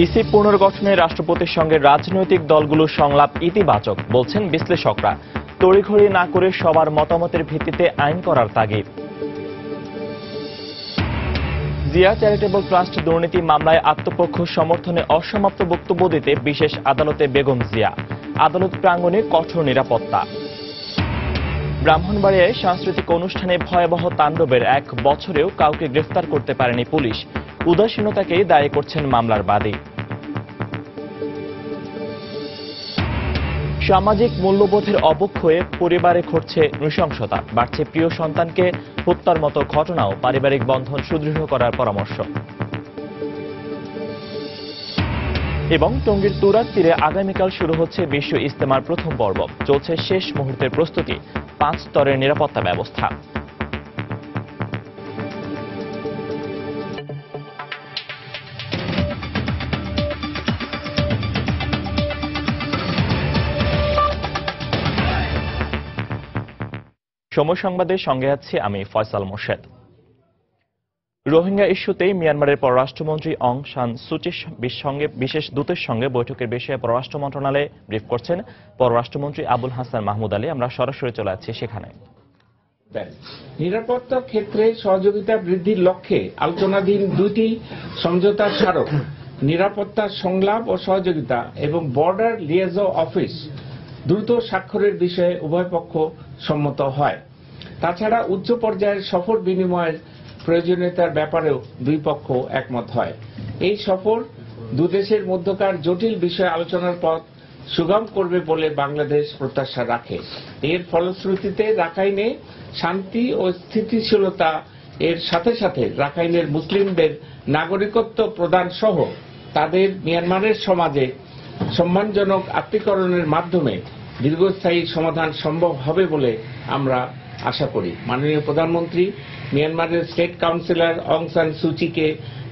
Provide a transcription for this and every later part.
EC পুনর্গঠনে রাষ্ট্রপতির সঙ্গে রাজনৈতিক দলগুলোর সংলাপ ইতিবাচক বলছেন বিশ্লেষকরা। তড়িঘড়ি না করে সবার মতামতের ভিত্তিতে আইন করার তাগিদ। জিয়া চ্যারিটেবল ট্রাস্ট দুর্নীতি মামলায় আত্মপক্ষ সমর্থনে অসমাপ্ত বক্তব্য দিতে বিশেষ আদালতে বেগম জিয়া। আদালত প্রাঙ্গণে কঠোর নিরাপত্তা। ব্রাহ্মণবাড়িয়ায় সাংস্কৃতিক অনুষ্ঠানে ভয়াবহ তাণ্ডবের 1 বছরেও কাউকে গ্রেফতার করতে পারেনি পুলিশ। উদাসীনতাকেই দায়ী করছেন মামলার বাদী। সামাজিক মূল্যবোধের অবক্ষয়ে পরিবারে ঘটছে নৃশংসতা। বাড়ছে প্রিয় সন্তানকে হত্যার মতো ঘটনাও। পারিবারিক বন্ধন সুদৃঢ় করার পরামর্শ। এবং টঙ্গীর তুরাগ তীরে আগামীকাল শুরু হচ্ছে বিশ্ব ইজতেমার প্রথম পর্ব। চলছে শেষ মুহূর্তের প্রস্তুতি, 5 স্তরের নিরাপত্তা ব্যবস্থা। সময় সংবাদের সঙ্গে আছি আমি ফয়সাল মোর্শেদ। রোহিঙ্গা ইস্যুতেই মিয়ানমারের পররাষ্ট্রমন্ত্রী অং সান সুচির সঙ্গে বিশেষ দূতের সঙ্গে বৈঠকের বিষয়ে পররাষ্ট্র মন্ত্রণালয়ে ব্রিফ করছেন পররাষ্ট্রমন্ত্রী আবুল হাসান মাহমুদ আলী। আমরা সরাসরি চলে যাচ্ছি সেখানে। নিরাপত্তার ক্ষেত্রে সহযোগিতা বৃদ্ধির লক্ষ্যে আলোচনাধীন 2টি সমঝোতা স্মারক, নিরাপত্তা সংলাপ ও সহযোগিতা এবং বর্ডার লিয়েজো অফিস দ্রুত স্বাক্ষরের বিষয়ে উভয় পক্ষ সম্মত হয়। তাছাড়া উচ্চ পর্যায়ের সফর বিনিময়ের প্রয়োজনীয়তার ব্যাপারেও দুই পক্ষ একমত হয়। এই সফর দুদেশের মধ্যকার জটিল বিষয়ে আলোচনার পথ সুগম করবে বলে বাংলাদেশ প্রত্যাশা রাখে। এর ফলশ্রুতিতে রাখাইনে শান্তি ও স্থিতিশীলতা এর সাথে সাথে রাখাইনের মুসলিমদের নাগরিকত্ব প্রদান সহ তাদের মিয়ানমারের সমাজে সম্মানজনক আত্মীকরণের মাধ্যমে দীর্ঘস্থায়ী সমাধান সম্ভব হবে বলে আমরা আশা করি। মাননীয় প্রধানমন্ত্রী মিয়ানমারের স্টেট কাউন্সিলর অং সান সুচিকে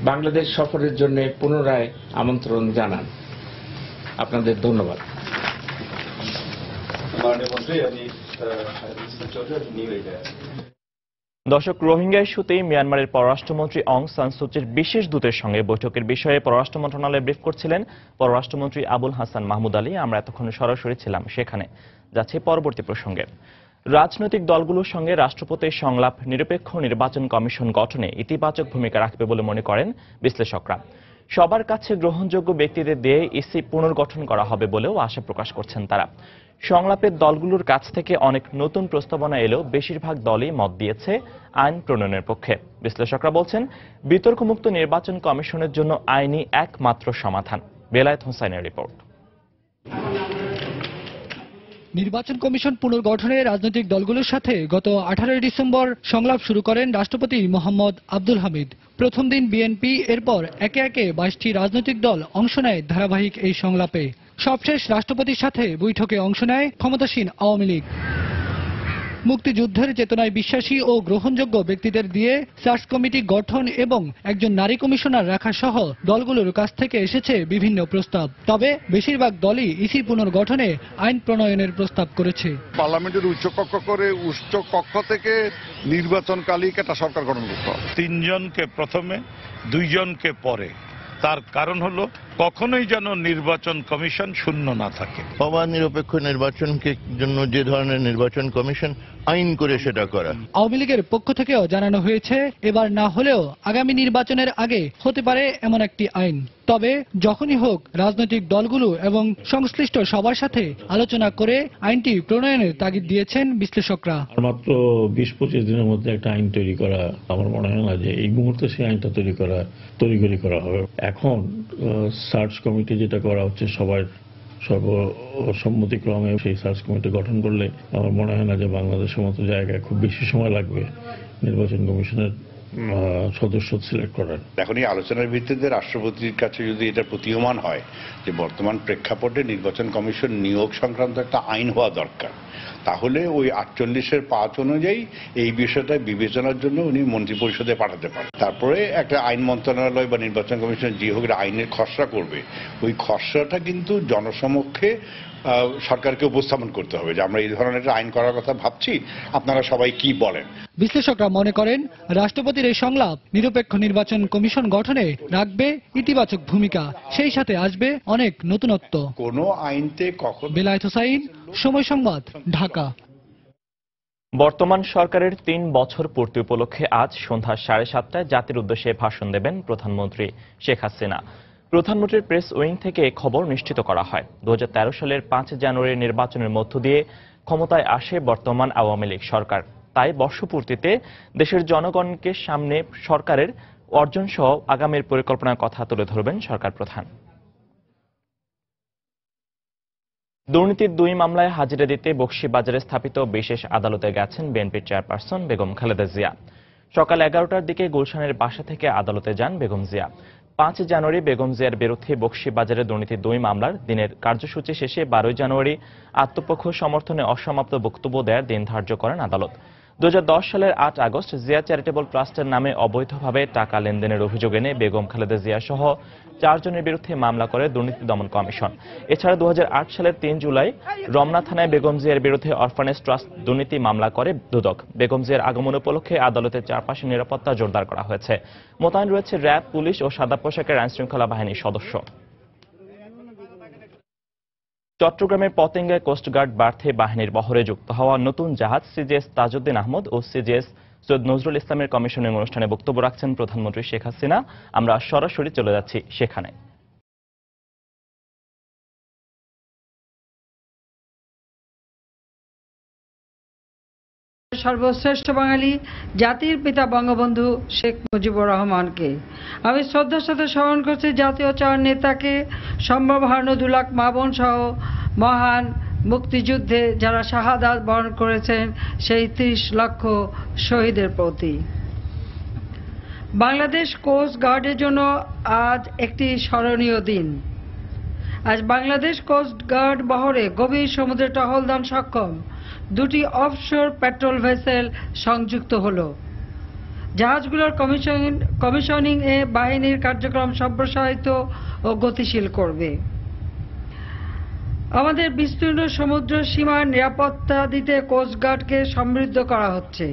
বাংলাদেশ সফরের জন্য পুনরায় আমন্ত্রণ জানান। আপনাদের ধন্যবাদ। দর্শক, রোহিঙ্গা ইস্যুতেই মিয়ানমারের পররাষ্ট্রমন্ত্রী অং সান সুচির বিশেষ দূতের সঙ্গে বৈঠকের বিষয়ে পররাষ্ট্র মন্ত্রণালয়ে ব্রিফ করছিলেন পররাষ্ট্রমন্ত্রী আবুল হাসান মাহমুদ আলী। আমরা এতক্ষণ সরাসরি ছিলাম সেখানে। যাচ্ছে পরবর্তী প্রসঙ্গে। রাজনৈতিক দলগুলোর সঙ্গে রাষ্ট্রপতির সংলাপ নিরপেক্ষ নির্বাচন কমিশন গঠনে ইতিবাচক ভূমিকা রাখবে বলে মনে করেন বিশ্লেষকরা। সবার কাছে গ্রহণযোগ্য ব্যক্তিদের দিয়ে ইসি পুনর্গঠন করা হবে বলেও আশা প্রকাশ করছেন তারা। সংলাপের দলগুলোর কাছ থেকে অনেক নতুন প্রস্তাবনা এলেও বেশিরভাগ দলই মত দিয়েছে আইন প্রণয়নের পক্ষে। বিশ্লেষকরা বলছেন, বিতর্কমুক্ত নির্বাচন কমিশনের জন্য আইনই একমাত্র সমাধান। বেলায়েত হোসেনের রিপোর্ট। নির্বাচন কমিশন পুনর্গঠনে রাজনৈতিক দলগুলোর সাথে গত 18 ডিসেম্বর সংলাপ শুরু করেন রাষ্ট্রপতি মোহাম্মদ আব্দুল হামিদ। প্রথম দিন বিএনপি, এরপর একে একে 22টি রাজনৈতিক দল অংশ নেয় ধারাবাহিক এই সংলাপে। সবশেষ রাষ্ট্রপতির সাথে বৈঠকে অংশ নেয় ক্ষমতাসীন আওয়ামী লীগ। মুক্তিযুদ্ধের চেতনায় বিশ্বাসী ও গ্রহণযোগ্য ব্যক্তিদের দিয়ে সার্চ কমিটি গঠন এবং একজন নারী কমিশনার রাখা সহ দলগুলোর কাছ থেকে এসেছে বিভিন্ন প্রস্তাব। তবে বেশিরভাগ দলই ইসি পুনর্গঠনে আইন প্রণয়নের প্রস্তাব করেছে। পার্লামেন্টের উচ্চ কক্ষ থেকে নির্বাচনকালীন একটা সরকার গঠন করতে হবে। 3 জনকে প্রথমে, 2 জনকে পরে। তার কারণ হলো কখনোই যেন নির্বাচন কমিশন শূন্য না থাকে। অবাধ নিরপেক্ষ নির্বাচনকে জন্য যে ধরনের নির্বাচন কমিশন আইন করে সেটা করা। আওয়ামী লীগের পক্ষ থেকেও জানানো হয়েছে, এবার না হলেও আগামী নির্বাচনের আগে হতে পারে এমন একটি আইন। তবে যখনই হোক রাজনৈতিক দলগুলো এবং সংশ্লিষ্ট সবার সাথে আলোচনা করে আইনটি প্রণয়নের তাগিদ দিয়েছেন বিশ্লেষকরা। মাত্র 20-25 দিনের মধ্যে একটা আইন তৈরি করা আমার মনে হয় না যে এই মুহূর্তে সেই আইনটা তৈরি করা হবে। এখন সার্চ কমিটি যেটা করা হচ্ছে সবার সর্বসম্মতিক্রমে সেই সার্চ কমিটি গঠন করলে আমার মনে হয় না যে বাংলাদেশের মতো জায়গায় খুব বেশি সময় লাগবে নির্বাচন কমিশনের সদস্য সিলেক্ট করার। এখন এই আলোচনার ভিত্তিতে রাষ্ট্রপতির কাছে যদি এটা প্রতীয়মান হয় যে বর্তমান প্রেক্ষাপটে নির্বাচন কমিশন নিয়োগ সংক্রান্ত একটা আইন হওয়া দরকার, তাহলে ওই 48-এর 5 অনুযায়ী এই বিষয়টা বিবেচনার জন্য উনি মন্ত্রিপরিষদে পাঠাতে পারেন। তারপরে একটা আইন মন্ত্রণালয় বা নির্বাচন কমিশন যে হোক আইনের খসড়া করবে, ওই খসড়াটা কিন্তু জনসমক্ষে সরকারকে উপস্থাপন করতে হবে যে আমরা এই ধরনের একটা আইন করার কথা ভাবছি, আপনারা সবাই কি বলেন। বিশ্লেষকরা মনে করেন রাষ্ট্রপতির এই সংলাপ নিরপেক্ষ নির্বাচন কমিশন গঠনে রাখবে ইতিবাচক ভূমিকা, সেই সাথে আসবে অনেক নতুনত্ব। কোনো আইনতে কখন। বেলায়েত হোসাইন, সময় সংবাদ, ঢাকা। বর্তমান সরকারের ৩ বছর পূর্তি উপলক্ষে আজ সন্ধ্যা 7:30টায় জাতির উদ্দেশ্যে ভাষণ দেবেন প্রধানমন্ত্রী শেখ হাসিনা। প্রধানমন্ত্রীর প্রেস উইং থেকে খবর নিশ্চিত করা হয় 2013 সালের 5 জানুয়ারি নির্বাচনের মধ্য দিয়ে ক্ষমতায় আসে বর্তমান আওয়ামী লীগ সরকার। তাই বর্ষপূর্তিতে দেশের জনগণকে সামনে সরকারের অর্জন সহ আগামীর পরিকল্পনার কথা তুলে ধরবেন সরকার প্রধান। দুর্নীতির 2 মামলায় হাজিরা দিতে বকশীবাজারে স্থাপিত বিশেষ আদালতে গেছেন বিএনপির চেয়ারপারসন বেগম খালেদা জিয়া। সকাল 11টার দিকে গুলশানের বাসা থেকে আদালতে যান বেগম জিয়া। 5 জানুয়ারি বেগম জিয়ার বিরুদ্ধে বকশীবাজারে দুর্নীতির 2 মামলার দিনের কার্যসূচি শেষে 12 জানুয়ারি আত্মপক্ষ সমর্থনে অসমাপ্ত বক্তব্য দেওয়ার দিন ধার্য করেন আদালত। 2010 সালের 8 আগস্ট জিয়া চ্যারিটেবল ট্রাস্টের নামে অবৈধভাবে টাকা লেনদেনের অভিযোগ এনে বেগম খালেদা জিয়া সহ 4 জনের বিরুদ্ধে মামলা করে দুর্নীতি দমন কমিশন। এছাড়া 2008 সালের 3 জুলাই রমনা থানায় বেগম জিয়ার বিরুদ্ধে অরফানেজ ট্রাস্ট দুর্নীতি মামলা করে দুদক। বেগম জিয়ার আগমন উপলক্ষে আদালতের চারপাশে নিরাপত্তা জোরদার করা হয়েছে। মোতায়েন রয়েছে র্যাব, পুলিশ ও সাদা পোশাকের আইনশৃঙ্খলা বাহিনীর সদস্য। চট্টগ্রামের পতেঙ্গায় কোস্টগার্ড বার্থে বাহিনীর বহরে যুক্ত হওয়া নতুন জাহাজ সিজিএস তাজউদ্দিন আহমদ ও সিজিএস সৈয়দ নজরুল ইসলামের কমিশনের অনুষ্ঠানে বক্তব্য রাখছেন প্রধানমন্ত্রী শেখ হাসিনা। আমরা সরাসরি চলে যাচ্ছি সেখানে। সর্বশ্রেষ্ঠ বাঙালি জাতির পিতা বঙ্গবন্ধু শেখ মুজিবুর রহমানকে আমি শ্রদ্ধার সাথে স্মরণ করছি জাতীয় 4 নেতাকে, সম্ভব হারানো 2 লাখ মা বোন সহ মহান মুক্তিযুদ্ধে যারা শাহাদাত বরণ করেছেন সেই 30 লক্ষ শহীদের প্রতি। বাংলাদেশ কোস্ট গার্ডের জন্য আজ একটি স্মরণীয় দিন। আজ বাংলাদেশ কোস্ট গার্ড বহরে গভীর সমুদ্রে টহলদান সক্ষম 2টি অফশোর পেট্রোল ভেসেল সংযুক্ত হলো। জাহাজগুলোর কমিশনিং এ বাহিনীর কার্যক্রম সম্প্রসারিত ও গতিশীল করবে। আমাদের বিস্তীর্ণ সমুদ্র সীমার নিরাপত্তা দিতে কোস্টগার্ডকে সমৃদ্ধ করা হচ্ছে।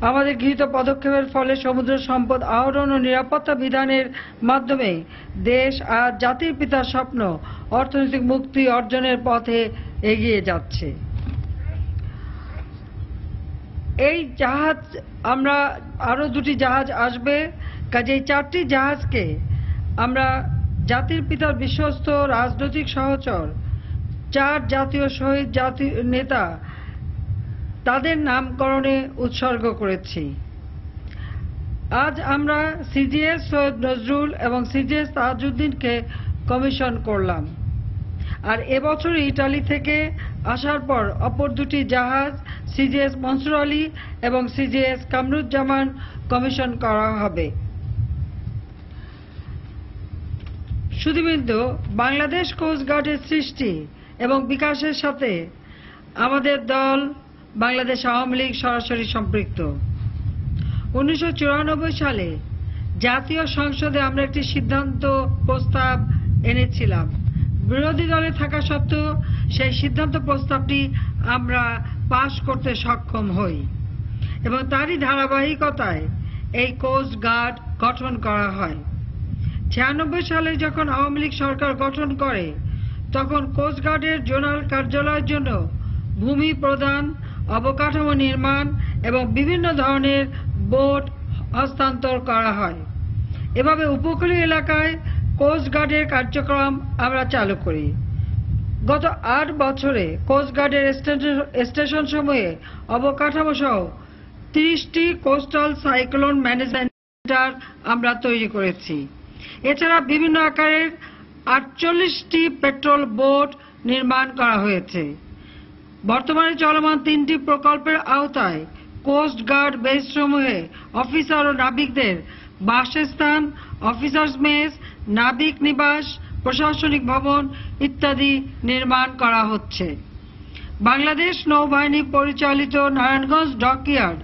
আমাদের গৃহীত পদক্ষেপের ফলে সমুদ্র সম্পদ আহরণ ও নিরাপত্তা বিধানের মাধ্যমে দেশ আজ জাতির পিতার স্বপ্ন অর্থনৈতিক মুক্তি অর্জনের পথে এগিয়ে যাচ্ছে। এই জাহাজ আমরা আরো 2টি জাহাজ আসবে, কাজেই 4টি জাহাজকে আমরা জাতির পিতার বিশ্বস্ত রাজনৈতিক সহচর 4 জাতীয় শহীদ জাতীয় নেতা তাদের নামকরণে উৎসর্গ করেছি। আজ আমরা সিজিএস সৈয়দ নজরুল এবং সিজিএস তাজউদ্দিনকে কমিশন করলাম। আর এবছর ইটালি থেকে আসার পর অপর 2টি জাহাজ সিজিএস মনসুর আলী এবং সিজিএস কামরুজ্জামান কমিশন করা হবে। শুধুমাত্র বাংলাদেশ কোস্ট গার্ডের সৃষ্টি এবং বিকাশের সাথে আমাদের দল বাংলাদেশ আওয়ামী লীগ সরাসরি সম্পৃক্ত। 1994 সালে জাতীয় সংসদে আমরা একটি সিদ্ধান্ত প্রস্তাব এনেছিলাম। বিরোধী দলে থাকা সত্ত্বেও সেই সিদ্ধান্ত প্রস্তাবটি আমরা পাশ করতে সক্ষম হই এবং তারই ধারাবাহিকতায় এই কোস্ট গার্ড গঠন করা হয়। 96 সালে যখন আওয়ামী লীগ সরকার গঠন করে তখন কোস্ট গার্ডের জোনাল কার্যালয়ের জন্য ভূমি প্রদান, অবকাঠামো নির্মাণ এবং বিভিন্ন ধরনের বোট হস্তান্তর করা হয়। এভাবে উপকূলীয় এলাকায় কোস্ট গার্ডের কার্যক্রম আমরা চালু করি। গত 8 বছরে কোস্ট গার্ডের স্টেশন সমূহে অবকাঠামো সহ 30টি কোস্টাল সাইক্লোন ম্যানেজমেন্ট সেন্টার আমরা তৈরি করেছি। এছাড়া বিভিন্ন আকারের 48টি পেট্রোল বোট নির্মাণ করা হয়েছে। বর্তমানে চলমান 3টি প্রকল্পের আওতায় কোস্ট গার্ড বেস সমূহে অফিসার ও নাবিকদের বাসস্থান, অফিসার্স মেস, নাবিক নিবাস, প্রশাসনিক ভবন ইত্যাদি নির্মাণ করা হচ্ছে। বাংলাদেশ নৌবাহিনী পরিচালিত নারায়ণগঞ্জ ডকইয়ার্ড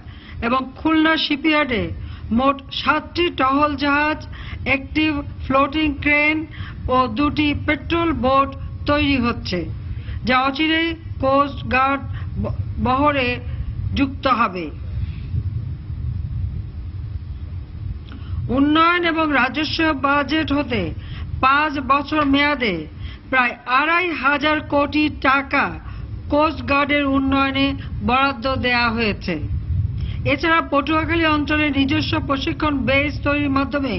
এবং খুলনা শিপইয়ার্ডে মোট 7টি টহল জাহাজ, একটি ফ্লোটিং ক্রেন ও 2টি পেট্রোল বোট তৈরি হচ্ছে। যা অচিরেই কোস্ট গার্ড বহরে যুক্ত হবে। উন্নয়ন এবং রাজস্ব বাজেট হতে 5 বছর মেয়াদে প্রায় 2,500 কোটি টাকা কোস্ট গার্ডের উন্নয়নে বরাদ্দ দেওয়া হয়েছে। এছাড়া পটুয়াখালী অঞ্চলে নিজস্ব প্রশিক্ষণ বেস তৈরির মাধ্যমে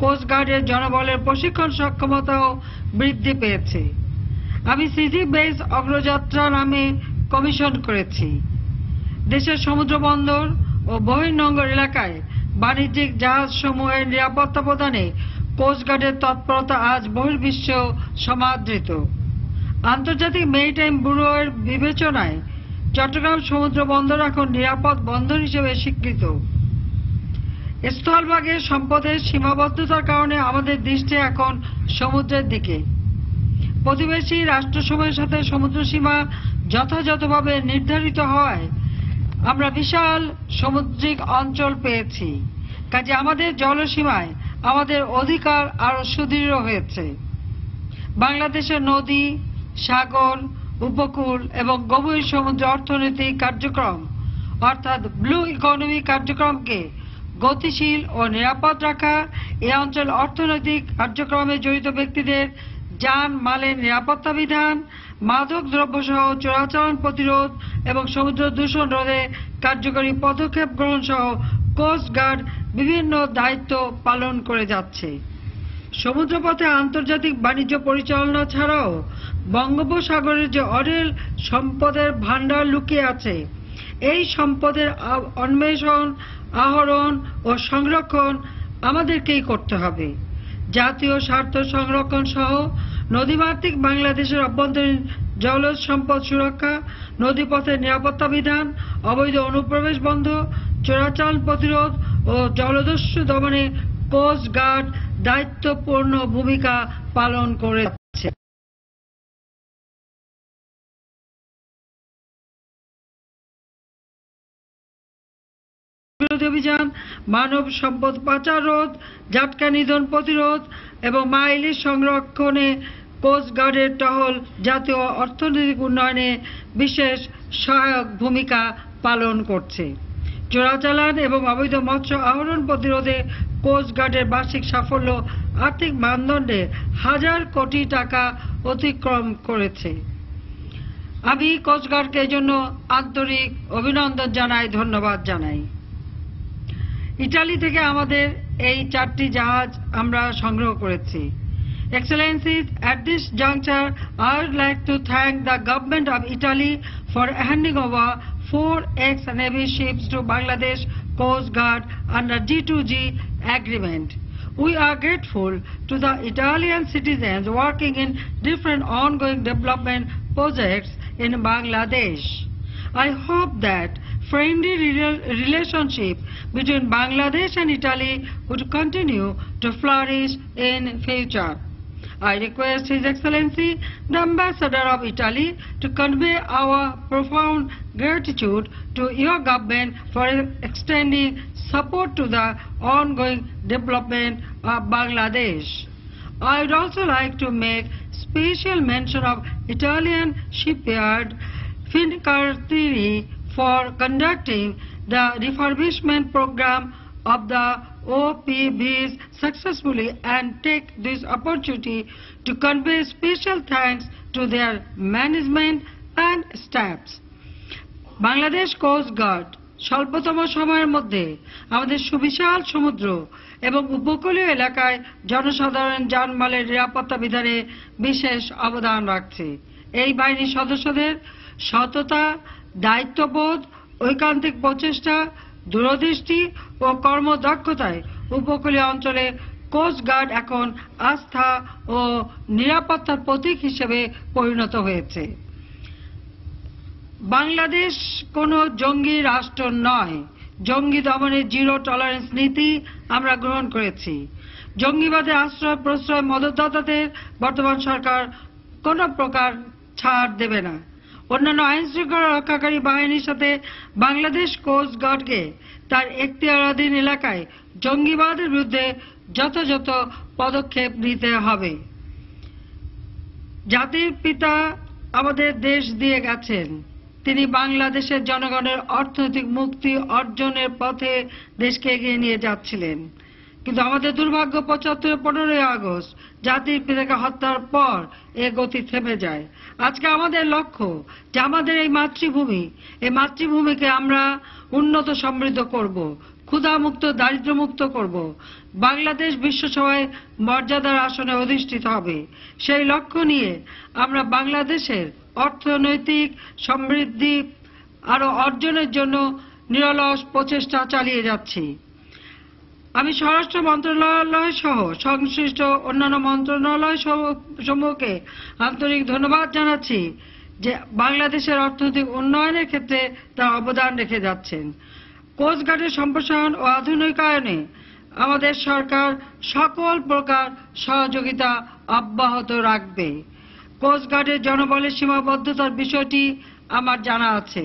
কোস্ট গার্ডের জনবলের প্রশিক্ষণ সক্ষমতাও বৃদ্ধি পেয়েছে। আমি সিজি বেস অগ্রযাত্রা নামে কমিশন করেছি। দেশের সমুদ্র বন্দর ও বহির্নোঙর এলাকায় বাণিজ্যিক জাহাজ সমূহের নিরাপত্তা প্রদানে কোস্ট গার্ডের তৎপরতা আজ বহির্বিশ্ব সমাদৃত। আন্তর্জাতিক মেরিটাইম ব্যুরোর বিবেচনায় চট্টগ্রাম সমুদ্র বন্দর এখন নিরাপদ বন্দর হিসেবে স্বীকৃত। স্থলভাগের সম্পদের সীমাবদ্ধতার কারণে আমাদের দৃষ্টি এখন সমুদ্রের দিকে। প্রতিবেশী রাষ্ট্রসমূহের সাথে সমুদ্র সীমা যথাযথভাবে নির্ধারিত হওয়ায় আমরা বিশাল সামুদ্রিক অঞ্চল পেয়েছি। কাজে আমাদের জলসীমায় আমাদের অধিকার আরো সুদৃঢ় হয়েছে। বাংলাদেশের নদী, সাগর, উপকূল এবং গভীর সমুদ্র অর্থনৈতিক কার্যক্রম অর্থাৎ ব্লু ইকোনমি কার্যক্রমকে গতিশীল ও নিরাপদ রাখা, এই অঞ্চল অর্থনৈতিক কার্যক্রমে জড়িত ব্যক্তিদের যান মালের নিরাপত্তা বিধান, মাদক দ্রব্য সহ চোরাচালান প্রতিরোধ এবং সমুদ্র দূষণ রোধে কার্যকরী পদক্ষেপ গ্রহণ সহ কোস্ট গার্ড বিভিন্ন দায়িত্ব পালন করে যাচ্ছে। সমুদ্রপথে আন্তর্জাতিক বাণিজ্য পরিচালনা ছাড়াও বঙ্গোপসাগরের যে অঢেল সম্পদের ভান্ডার লুকিয়ে আছে, এই সম্পদের অন্বেষণ, আহরণ ও সংরক্ষণ আমাদেরকেই করতে হবে। জাতীয় স্বার্থ সংরক্ষণ সহ নদীমাতৃক বাংলাদেশের অভ্যন্তরীণ জলজ সম্পদ সুরক্ষা, নদীপথের নিরাপত্তা বিধান, অবৈধ অনুপ্রবেশ বন্ধ, চোরাচালান প্রতিরোধ ও জলদস্যু দমনে কোস্ট গার্ড দায়িত্বপূর্ণ ভূমিকা পালন করে যাচ্ছে। বিরোধী অভিযান, মানব সম্পদ পাচার রোধ, জাটকা নিধন প্রতিরোধ এবং মা ইলিশ সংরক্ষণে কোস্ট গার্ডের টহল জাতীয় অর্থনৈতিক উন্নয়নে বিশেষ সহায়ক ভূমিকা পালন করছে। চোরাচালান এবং অবৈধ মৎস্য আহরণ প্রতিরোধে কোস্ট গার্ডের বার্ষিক সাফল্য আর্থিক মানদণ্ডে 1000 কোটি টাকা অতিক্রম করেছে। আমি কোস্ট গার্ডকে এজন্য আন্তরিক অভিনন্দন জানাই, ধন্যবাদ জানাই। ইতালি থেকে আমাদের এই 4টি জাহাজ আমরা সংগ্রহ করেছি। Excellencies, at this juncture, I would like to thank the government of Italy for handing over 4 ex-Navy ships to Bangladesh Coast Guard under G2G agreement. We are grateful to the Italian citizens working in different ongoing development projects in Bangladesh. I hope that friendly relationship between Bangladesh and Italy would continue to flourish in future. I request His Excellency, the Ambassador of Italy, to convey our profound gratitude to your government for extending support to the ongoing development of Bangladesh. I would also like to make special mention of Italian shipyard Fincantieri for conducting the refurbishment program of the OPVs successfully and take this opportunity to convey special thanks to their management and staffs. Bangladesh Coast Guard স্বল্পতম সময়ের মধ্যে আমাদের সুবিশাল সমুদ্র এবং উপকূলীয় এলাকায় জনসাধারণ যানমালের নিরাপত্তা বিধানে বিশেষ অবদান রাখছে। এই বাহিনীর সদস্যদের সততা, দায়িত্ববোধ, ঐকান্তিক প্রচেষ্টা, দূরদৃষ্টি ও কর্মদক্ষতায় উপকূলীয় অঞ্চলে কোস্ট গার্ড এখন আস্থা ও নিরাপত্তার প্রতীক হিসেবে পরিণত হয়েছে। বাংলাদেশ কোনো জঙ্গি রাষ্ট্র নয়। জঙ্গি দমনে জিরো টলারেন্স নীতি আমরা গ্রহণ করেছি। জঙ্গিবাদে আশ্রয় প্রশ্রয় মদতদাতাদের বর্তমান সরকার কোনো প্রকার ছাড় দেবে না। অন্যান্য আইন শৃঙ্খলা রক্ষাকারী বাহিনীর সাথে বাংলাদেশ কোস্ট গার্ডকে তার এখতিয়ারাধীন এলাকায় জঙ্গিবাদের বিরুদ্ধে যথাযথ পদক্ষেপ নিতে হবে। জাতির পিতা আমাদের দেশ দিয়ে গেছেন। তিনি বাংলাদেশের জনগণের অর্থনৈতিক মুক্তি অর্জনের পথে দেশকে এগিয়ে নিয়ে যাচ্ছিলেন। কিন্তু আমাদের দুর্ভাগ্য 15ই আগস্ট জাতির পিতাকে হত্যার পর এ গতি থেমে যায়। আজকে আমাদের লক্ষ্য যে আমাদের এই মাতৃভূমিকে আমরা উন্নত সমৃদ্ধ করব, ক্ষুধামুক্ত দারিদ্র্যমুক্ত করব, বাংলাদেশ বিশ্বসভায় মর্যাদার আসনে অধিষ্ঠিত হবে। সেই লক্ষ্য নিয়ে আমরা বাংলাদেশের অর্থনৈতিক সমৃদ্ধি আরো অর্জনের জন্য নিরলস প্রচেষ্টা চালিয়ে যাচ্ছি। আমি স্বরাষ্ট্র মন্ত্রণালয় সহ সংশ্লিষ্ট অন্যান্য মন্ত্রণালয় সমূহকে আন্তরিক ধন্যবাদ জানাচ্ছি যে বাংলাদেশের অর্থনৈতিক উন্নয়নের ক্ষেত্রে তারা অবদান রেখে যাচ্ছেন। কোস্টগার্ডের সম্প্রসারণ ও আধুনিকায়নে আমাদের সরকার সকল প্রকার সহযোগিতা অব্যাহত রাখবে। কোস্টগার্ডের জনবলের সীমাবদ্ধতার বিষয়টি আমার জানা আছে।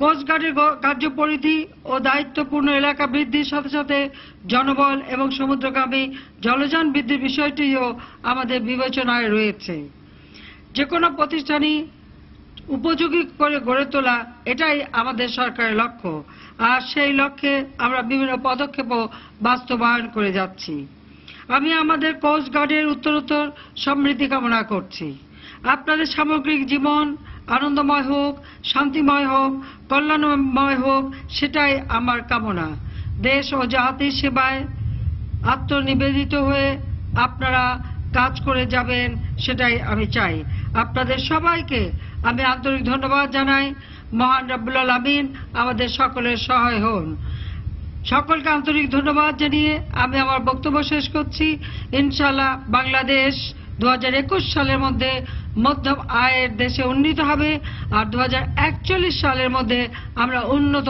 কোস্টগার্ডের কার্যপরিধি ও দায়িত্বপূর্ণ এলাকা বৃদ্ধির সাথে সাথে জনবল এবং সমুদ্রগামী জলযান বৃদ্ধির বিষয়টিও আমাদের বিবেচনায় রয়েছে। যে কোনো প্রতিষ্ঠানই উপযোগী করে গড়ে তোলা, এটাই আমাদের সরকারের লক্ষ্য, আর সেই লক্ষ্যে আমরা বিভিন্ন পদক্ষেপও বাস্তবায়ন করে যাচ্ছি। আমি আমাদের কোস্টগার্ডের উত্তরোত্তর সমৃদ্ধি কামনা করছি। আপনাদের সামগ্রিক জীবন আনন্দময় হোক, শান্তিময় হোক, কল্যাণময় হোক, সেটাই আমার কামনা। দেশ ও জাতির সেবায় আত্মনিবেদিত হয়ে আপনারা কাজ করে যাবেন, সেটাই আমি চাই। আপনাদের সবাইকে আমি আন্তরিক ধন্যবাদ জানাই। মহান রব্বুল আলামিন আমাদের সকলের সহায় হন। সকলকে আন্তরিক ধন্যবাদ জানিয়ে আমি আমার বক্তব্য শেষ করছি। ইনশাআল্লাহ বাংলাদেশ 2021 সালের মধ্যে মধ্যম আয়ের দেশে উন্নীত হবে, আর 2041 সালের মধ্যে আমরা উন্নত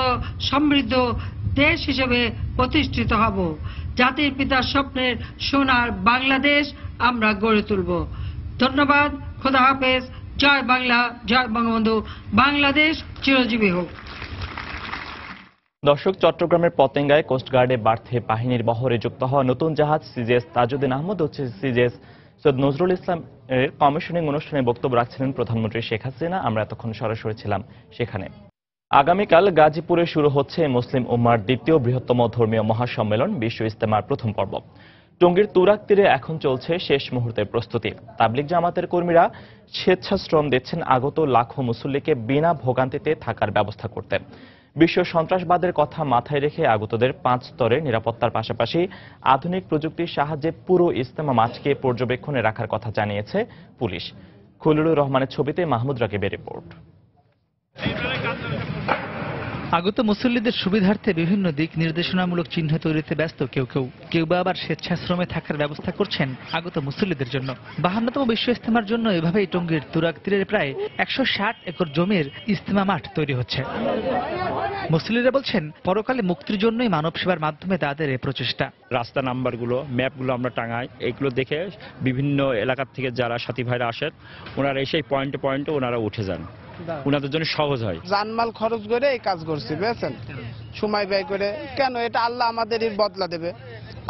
সমৃদ্ধ দেশ হিসেবে প্রতিষ্ঠিত হব। জাতির পিতার স্বপ্নের সোনার বাংলাদেশ আমরা গড়ে তুলব। ধন্যবাদ। খোদা হাফেজ। জয় বাংলা, জয় বঙ্গবন্ধু। বাংলাদেশ চিরজীবী হোক। দর্শক, চট্টগ্রামের পতেঙ্গায় কোস্টগার্ডে বাড়তে বাহিনীর বহরে যুক্ত হওয়া নতুন জাহাজ সিজিএস তাজউদ্দিন আহমদ ও সিজিএস সৈয়দ নজরুল ইসলাম এর কমিশনিং অনুষ্ঠানে বক্তব্য রাখছিলেন প্রধানমন্ত্রী শেখ হাসিনা। আমরা এতক্ষণ সরাসরি ছিলাম সেখানে। আগামীকাল গাজীপুরে শুরু হচ্ছে মুসলিম উম্মার দ্বিতীয় বৃহত্তম ধর্মীয় মহাসম্মেলন বিশ্ব ইজতেমার প্রথম পর্ব। টঙ্গীর তুরাগ তীরে এখন চলছে শেষ মুহূর্তের প্রস্তুতি। তাবলিগ জামাতের কর্মীরা স্বেচ্ছাশ্রম দিচ্ছেন আগত লাখো মুসল্লিকে বিনা ভোগান্তিতে থাকার ব্যবস্থা করতে। বিশ্ব সন্ত্রাসবাদের কথা মাথায় রেখে আগতদের 5 স্তরের নিরাপত্তার পাশাপাশি আধুনিক প্রযুক্তির সাহায্যে পুরো ইজতেমা মাঠকে পর্যবেক্ষণে রাখার কথা জানিয়েছে পুলিশ। খলিলুর রহমানের ছবিতে মাহমুদ রাকিবের রিপোর্ট। আগত মুসল্লিদের সুবিধার্থে বিভিন্ন দিক নির্দেশনামূলক চিহ্ন তৈরিতে ব্যস্ত কেউ বা আবার স্বেচ্ছাশ্রমে থাকার ব্যবস্থা করছেন আগত মুসল্লিদের জন্য। 52তম বিশ্ব ইজতেমার জন্য এভাবেই টঙ্গীর তুরাগ তীরের প্রায় 160 একর জমির ইজতেমা মাঠ তৈরি হচ্ছে। মুসল্লিরা বলছেন পরকালে মুক্তির জন্যই মানব সেবার মাধ্যমে তাদের এই প্রচেষ্টা। রাস্তা নাম্বারগুলো, ম্যাপগুলো আমরা টাঙাই, এগুলো দেখে বিভিন্ন এলাকার থেকে যারা সাথী ভাইরা আসেন ওনারা এসে পয়েন্টে ওনারা উঠে যান, ওনাদের জন্য সহজ হয়। জানমাল খরচ করে এই কাজ করছি, বুঝছেন, সময় ব্যয় করে। কেন? এটা আল্লাহ আমাদের বদলা দেবে,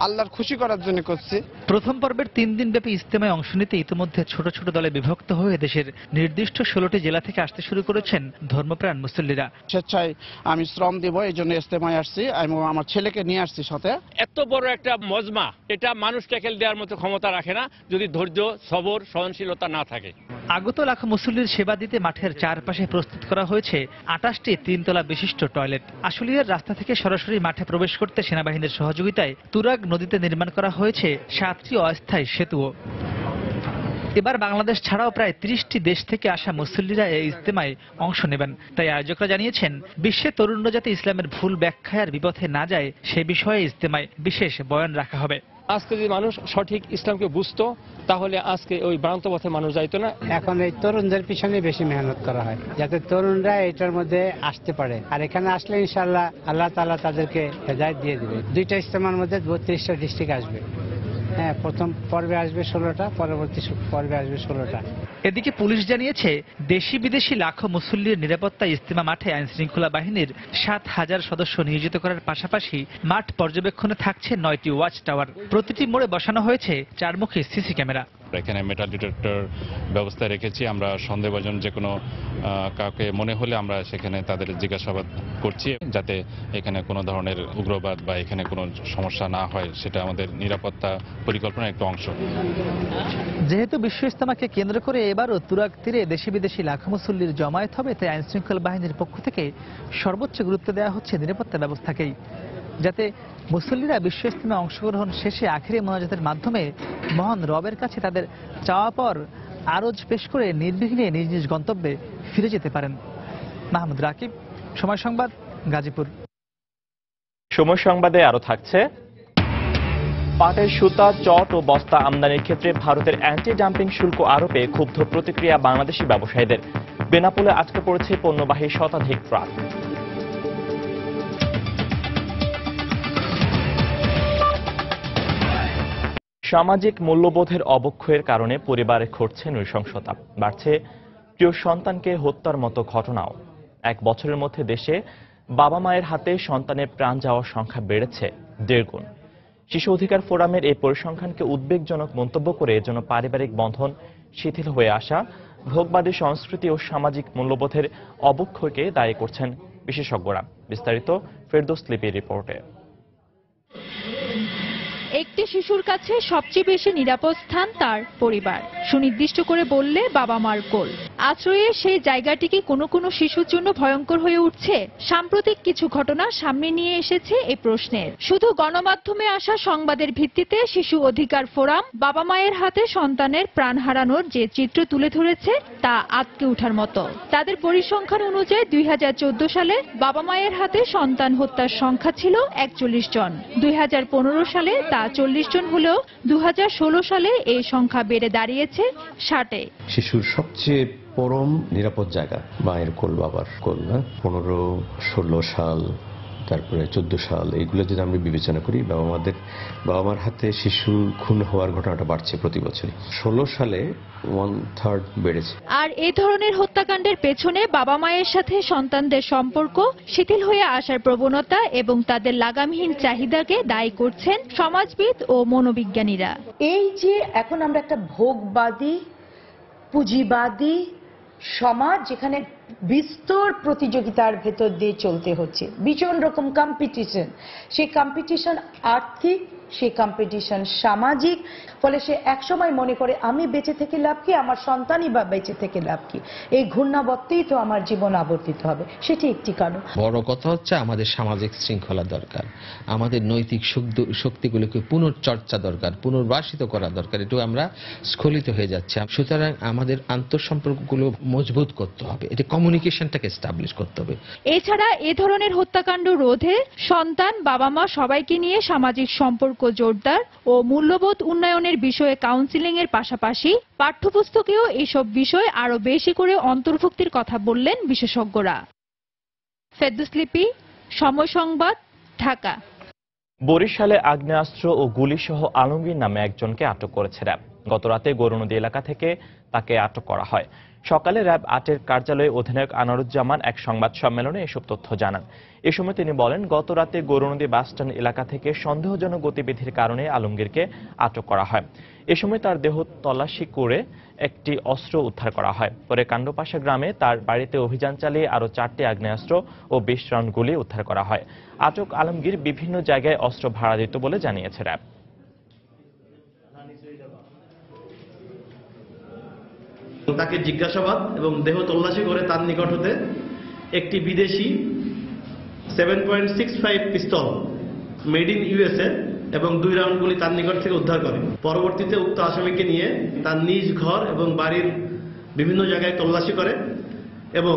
আল্লাহর খুশি করার জন্য করছি। প্রথম পর্বের 3 দিন ব্যাপী ইজতেমায় অংশ নিতে ইতিমধ্যে ছোট ছোট দলে বিভক্ত হয়ে দেশের নির্দিষ্ট 16টি জেলা থেকে আসতে শুরু করেছেন ধর্মপ্রাণ মুসল্লিরা। স্বেচ্ছায় আমি শ্রম দেব, এই জন্য ইজতেমায় আসছি। আমি আমার ছেলেকে নিয়ে আসছি সাথে। এত বড় একটা মজমা, এটা মানুষ ট্যাকেল দেওয়ার মতো ক্ষমতা রাখে না যদি ধৈর্য, সবর, সহনশীলতা না থাকে। আগত লাখো মুসল্লির সেবা দিতে মাঠের চারপাশে প্রস্তুত করা হয়েছে 28টি 3 তলা বিশিষ্ট টয়লেট। আশুলিয়ার রাস্তা থেকে সরাসরি মাঠে প্রবেশ করতে সেনাবাহিনীর সহযোগিতায় তুরাগ নদীতে নির্মাণ করা হয়েছে 7টি অস্থায়ী সেতুও। এবার বাংলাদেশ ছাড়াও প্রায় 30টি দেশ থেকে আসা মুসল্লিরা এই ইজতেমায় অংশ নেবেন। তাই আয়োজকরা জানিয়েছেন বিশ্বে তরুণ যাতে ইসলামের ভুল ব্যাখ্যায় আর বিপথে না যায় সে বিষয়ে ইজতেমায় বিশেষ বয়ান রাখা হবে। আজকে যদি মানুষ সঠিক ইসলামকে বুঝতো তাহলে আজকে ওই ভ্রান্ত পথে মানুষ যাইতো না। এখন এই তরুণদের পিছনে বেশি মেহনত করা হয় যাতে তরুণরা এটার মধ্যে আসতে পারে, আর এখানে আসলে ইনশাআল্লাহ আল্লাহ তাআলা তাদেরকে হেদায়েত দিয়ে দিবে। 2টা ইজতেমার মধ্যে 32টা ডিস্ট্রিক্ট আসবে। হ্যাঁ, প্রথম পর্বে আসবে 16টা, পরবর্তী পর্বে আসবে 16টা। এদিকে পুলিশ জানিয়েছে দেশি বিদেশি লাখো মুসল্লির নিরাপত্তা ইজতেমা মাঠে আইন শৃঙ্খলা বাহিনীর 7000 সদস্য নিয়োজিত করার পাশাপাশি মাঠ পর্যবেক্ষণে থাকছে 9টি ওয়াচ টাওয়ার। প্রতিটি মোড়ে বসানো হয়েছে 4মুখী সিসি ক্যামেরা। এখানে মেটাল ডিটেক্টর ব্যবস্থা রেখেছি। আমরা সন্দেহভাজন যে কোনো কাউকে মনে হলে আমরা সেখানে তাদের জিজ্ঞাসাবাদ করছি, যাতে এখানে কোনো ধরনের উগ্রবাদ বা এখানে কোনো সমস্যা না হয়, সেটা আমাদের নিরাপত্তা পরিকল্পনার একটা অংশ। যেহেতু বিশ্ব ইজতেমাকে কেন্দ্র করে এবারও তুরাগ তীরে দেশি বিদেশি লাখো মুসল্লির জমায়েত হবে, তাই আইনশৃঙ্খলা বাহিনীর পক্ষ থেকে সর্বোচ্চ গুরুত্ব দেওয়া হচ্ছে নিরাপত্তা ব্যবস্থাকেই, যাতে মুসল্লিরা বিশ্ব ইজতেমা অংশগ্রহণ শেষে আখেরি মোনাজাতের মাধ্যমে মহান রবের কাছে তাদের চাওয়া পর আরজ পেশ করে নির্বিঘ্নে নিজ নিজ গন্তব্যে ফিরে যেতে পারেন। মাহমুদ রাকিব, সময় সংবাদ, গাজীপুর। সময় সংবাদে আরো থাকছে, পাটের সুতা, চট ও বস্তা আমদানির ক্ষেত্রে ভারতের অ্যান্টি ডাম্পিং শুল্ক আরোপে ক্ষুব্ধ প্রতিক্রিয়া বাংলাদেশি ব্যবসায়ীদের। বেনাপোলে আটকে পড়েছে পণ্যবাহী শতাধিক ট্রাক। সামাজিক মূল্যবোধের অবক্ষয়ের কারণে পরিবারে ঘটছে নৃশংসতা, বাড়ছে প্রিয় সন্তানকে হত্যার মতো ঘটনাও। 1 বছরের মধ্যে দেশে বাবা মায়ের হাতে সন্তানের প্রাণ যাওয়ার সংখ্যা বেড়েছে 1.5 গুণ। শিশু অধিকার ফোরামের এই পরিসংখ্যানকে উদ্বেগজনক মন্তব্য করে এজন্য পারিবারিক বন্ধন শিথিল হয়ে আসা, ভোগবাদী সংস্কৃতি ও সামাজিক মূল্যবোধের অবক্ষয়কে দায়ী করছেন বিশেষজ্ঞরা। বিস্তারিত ফেরদৌস লিপির রিপোর্টে। একটি শিশুর কাছে সবচেয়ে বেশি নিরাপদ স্থান তার পরিবার, সুনির্দিষ্ট করে বললে বাবা মার কোল। আশ্রয়ের সেই জায়গাটিকে কোনো কোনো শিশুর জন্য ভয়ঙ্কর হয়ে উঠছে। সাম্প্রতিক কিছু ঘটনা সামনে নিয়ে এসেছে এই প্রশ্নের। শুধু গণমাধ্যমে আসা সংবাদের ভিত্তিতে শিশু অধিকার ফোরাম বাবা মায়ের হাতে সন্তানের প্রাণ হারানোর যে চিত্র তুলে ধরেছে তা আঁতকে ওঠার মতো। তাদের পরিসংখ্যান অনুযায়ী 2014 সালে বাবা মায়ের হাতে সন্তান হত্যার সংখ্যা ছিল 41 জন। 2015 সালে তা 40 জন হলেও 2016 সালে এই সংখ্যা বেড়ে দাঁড়িয়েছে 60-এ। শিশুর সবচেয়ে পরম নিরাপদ জায়গা মায়ের কোল, বাবার কোল। 15-16 সাল, তারপরে 14 সাল, এইগুলো যদি আমরা বিবেচনা করি, বাবা মার হাতে শিশু খুন হওয়ার ঘটনাটা বাড়ছে প্রতি বছরই। 16 সালে 1/3 বেড়েছে। আর এই ধরনের হত্যাকাণ্ডের পেছনে বাবা মায়ের সাথে সন্তানদের সম্পর্ক শিথিল হয়ে আসার প্রবণতা এবং তাদের লাগামহীন চাহিদাকে দায়ী করছেন সমাজবিদ ও মনোবিজ্ঞানীরা। এই যে এখন আমরা একটা ভোগবাদী, পুঁজিবাদী সমাজ, যেখানে বিস্তর প্রতিযোগিতার ভেতর দিয়ে চলতে হচ্ছে, ভীষণ রকম কম্পিটিশন, সেই কম্পিটিশন আর্থিক, সেই কম্পিটিশন সামাজিক, ফলে সে একসময় মনে করে আমি বেঁচে থেকে লাভ কি, আমার সন্তানই বা বেঁচে থেকে লাভ কি, এই ঘূর্ণাবর্তেই তো আমার জীবন আবর্তিত হবে, সেটি একটি কারণ। বড় কথা হচ্ছে আমাদের সামাজিক শৃঙ্খলা দরকার, আমাদের নৈতিক শক্তিগুলোকে পুনর্চর্চা দরকার, পুনর্বাসিত করা দরকার। এটু আমরা স্খলিত হয়ে যাচ্ছে। সুতরাং আমাদের আন্তঃসম্পর্কগুলো মজবুত করতে হবে, এটা কমিউনিকেশনটাকে এস্টাবলিশ করতে হবে। এছাড়া এ ধরনের হত্যাকাণ্ড রোধে সন্তান, বাবা মা সবাইকে নিয়ে সামাজিক সম্পর্ক জোরদার ও মূল্যবোধ উন্নয়নের বিষয়ে কাউন্সিলিং এর পাশাপাশি পাঠ্যপুস্তকেও এইসব বিষয় আরো বেশি করে অন্তর্ভুক্তির কথা বললেন বিশেষজ্ঞরা। ফেরদৌস লিপি, সময় সংবাদ, ঢাকা। বরিশালে আগ্নেয়াস্ত্র ও গুলিসহ আলমগীর নামে একজনকে আটক করেছে র্যাব। গতরাতে গরুনদী এলাকা থেকে তাকে আটক করা হয়। সকালে র্যাব 8-এর কার্যালয়ে অধিনায়ক আনোয়ারুজ্জামান এক সংবাদ সম্মেলনে এসব তথ্য জানান। এ সময় তিনি বলেন, গতরাতে গরুনদী বাসস্ট্যান্ড এলাকা থেকে সন্দেহজনক গতিবিধির কারণে আলমগীরকে আটক করা হয়। এ সময় তার দেহ তল্লাশি করে একটি অস্ত্র উদ্ধার করা হয়। পরে কাণ্ডপাশা গ্রামে তার বাড়িতে অভিযান চালিয়ে আরও 4টি আগ্নেয়াস্ত্র ও 20 রাউন্ড গুলি উদ্ধার করা হয়। আটক আলমগীর বিভিন্ন জায়গায় অস্ত্র ভাড়া দিত বলে জানিয়েছে র্যাব। তাকে জিজ্ঞাসাবাদ এবং দেহ তল্লাশি করে তার নিকট হতে একটি বিদেশি 7.65 পিস্তল মেড ইন ইউএসএ এবং 2 রাউন্ড গুলি তার নিকট থেকে উদ্ধার করে। পরবর্তীতে উক্ত আসামিকে নিয়ে তার নিজ ঘর এবং বাড়ির বিভিন্ন জায়গায় তল্লাশি করে এবং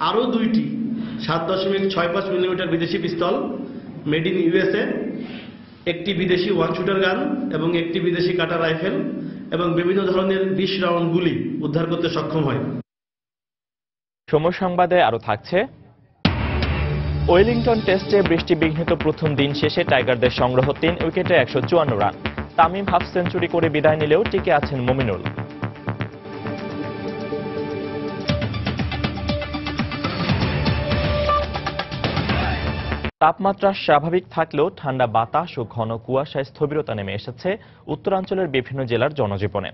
আরও 2টি 7.65 মিলিমিটার বিদেশি পিস্তল মেড ইন ইউএসএ, একটি বিদেশি 1 শুটার গান এবং একটি বিদেশি কাটা রাইফেল এবং বিভিন্ন ধরনের 20 রাউন্ড গুলি উদ্ধার করতে সক্ষম হয়। সময় সংবাদে আরো থাকছে, ওয়েলিংটন টেস্টে বৃষ্টিবিঘ্নিত প্রথম দিন শেষে টাইগারদের সংগ্রহ 3 উইকেটে 154 রান। তামিম হাফ সেঞ্চুরি করে বিদায় নিলেও টিকে আছেন মুমিনুল। তাপমাত্রা স্বাভাবিক থাকলেও ঠান্ডা বাতাস ও ঘন কুয়াশায় স্থবিরতা নেমে এসেছে উত্তরাঞ্চলের বিভিন্ন জেলার জনজীবনে।